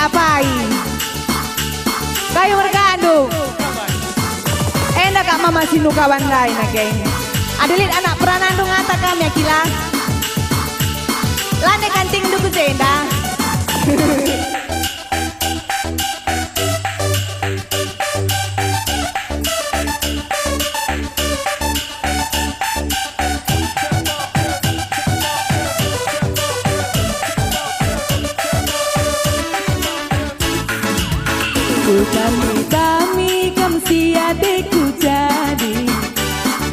apai. Kayu mergandung. Enak kak mama sinu kawan lain geng. Adilit anak peranandung ngata kami akila. Lane kanting duku jenda. Kami kam siade ku jadi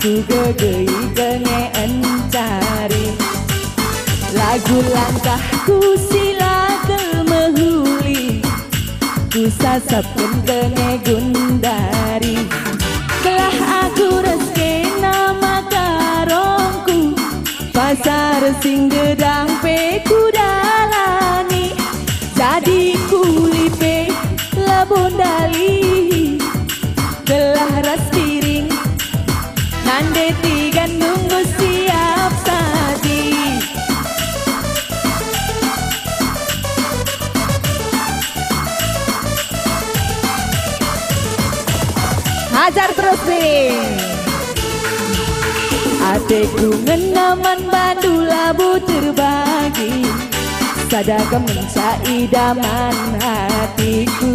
ku gegei kengean cari lagu langkahku sila kemehuli ku sasapkan kenge gundari telah aku reske nama karongku pasar sing gedang pe ku dalani jadi kulipe bondali telah ras piring nande tiga nunggu siap saji Hajar terus piring ateku ngenaman bandu labu terbagi sadaka mencai daman hatiku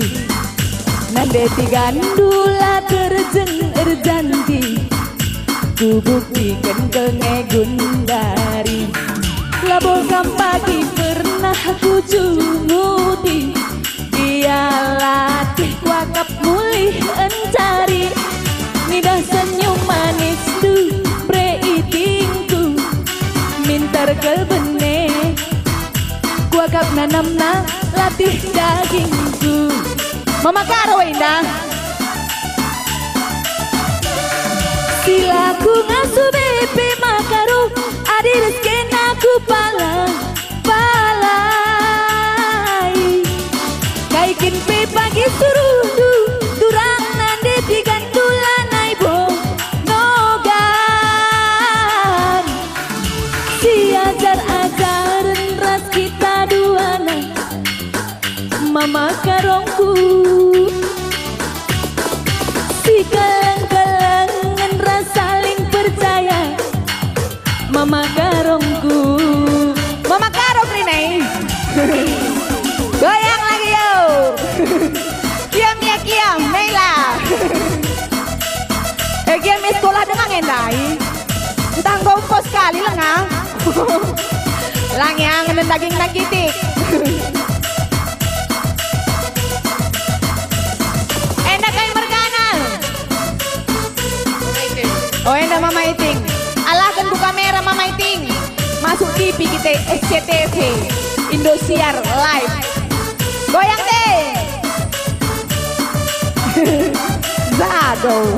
nande tiga ndula terjeng erjanji ku buktikan kenge gundari labol kampagi pernah ku cunguti dia latih wakap mulih encari nidah senyum manis du preitingku mintar ke bene kuakap nanamna latih dagingku Mama Karo indah. Silaku ngasuh bebe makaru adi rezeki aku palai kaikin pe pagi suruh durang nande tigan tulan aibo nogan si ajar-ajaran ras kita duana mama karongku si kelang-kelangan rasa saling percaya mama karongku Mama Karo Rine. Goyang lagi yo. Kiam ya kiam Naila. Kiam di sekolah dengan endai. Entang gompo sekali lah nga. Lang yang daging nagitik. Oh endah Mama Iting. Alahkan buka kamera Mama Iting. Masuk TV kita SCTV Indosiar live. Goyang deh. Zado.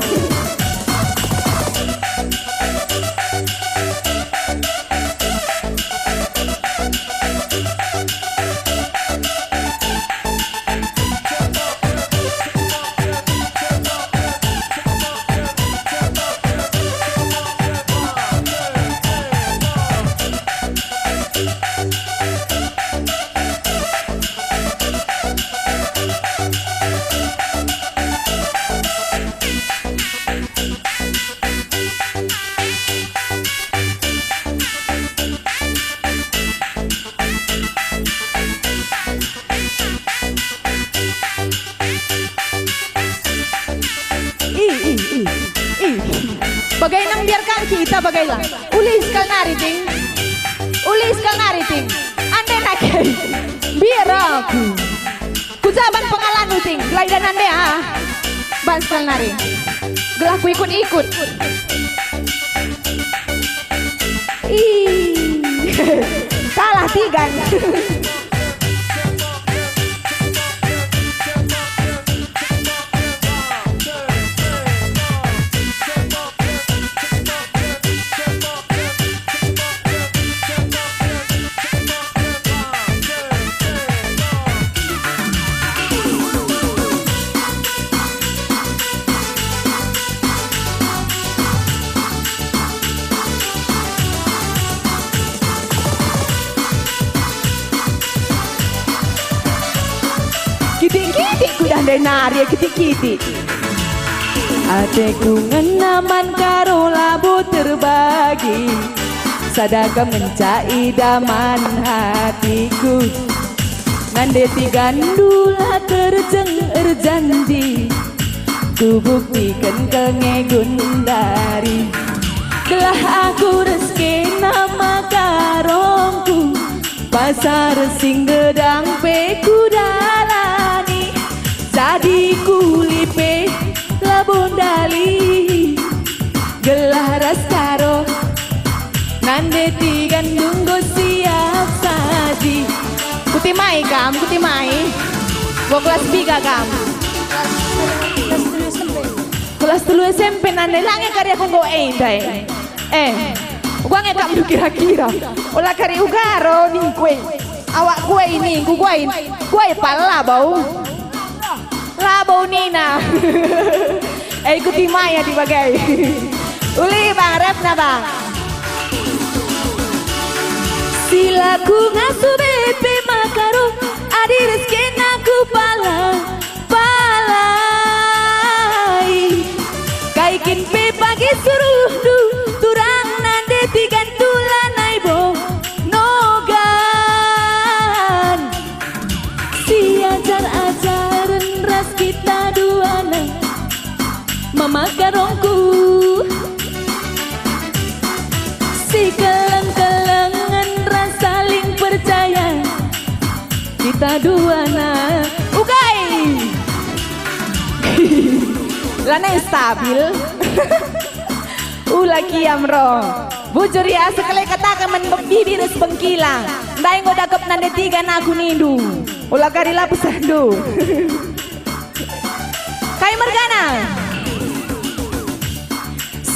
Bagai nang biarkan kita bagailah. Ulis kal nariting. Ulis kal nariting. Ande nakai. Biar aku. Kujaban pengalan uting. Gelaidan ande ah. Ban kal nari. Gelah ku ikut-ikut. Salah tigan. andai nari kiti-kiti. Ateku ngenaman karo labu terbagi, sadaka mencai daman hatiku. Ngandeti gandula tercengar janji, ku buktikan kengegun dari. Gelah aku rezeki nama karongku, pasar sing gedang peku dalani. Jadi kulipe labon dali, gelah ras karo ngandeti gandung go siap saji. Kutimai kam, kutimai. Gua kelas 3 kam. Kelas 3 SMP nande lange karya ko go dai. Gua ngekam du kira-kira. Olah kari ugaro ning kue. Awak kue ini, kue pala bau. Labau Nina. Kutimai ya dibagai. Uli bang, rep na bang. Silaku ngasu bebe makaru, adi rezeki naku palai. Kaikin pe pagi suruh du, turang nande tigan tulanai bo nogan. Si ajar-ajaran ras kita duana, mama karongku. Si keleng-kelengan ras saling percaya, kita duana ugai. Lana stabil. Ulaki amro. Bujur ya sekali katakan bibir sebengkilang. Dai ngo dakep nande tiga naku nindu. Ulah kari lapis sandu. Kai mergana.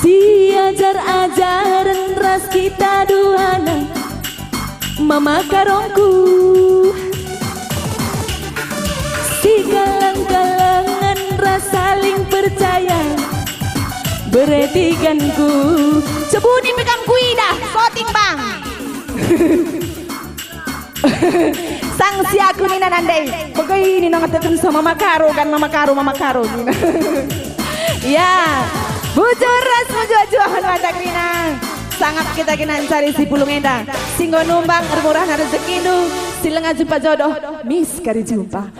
Si ajar-ajaran ras kita duana, mama karongku. Si galang-galangan ras saling percaya, beretikanku. Sebuni pekam kuida, soting bang. Sangsi aku nina nandai. Bagai ini nangatekan sama Mama Karo nina. Ya, bujur ras mujuajuahan wadak rina. Sangat kita kinan cari si pulung enda. Singgo numbang remurah rezeki nu. Silengan jumpa jodoh, mis kari jumpa.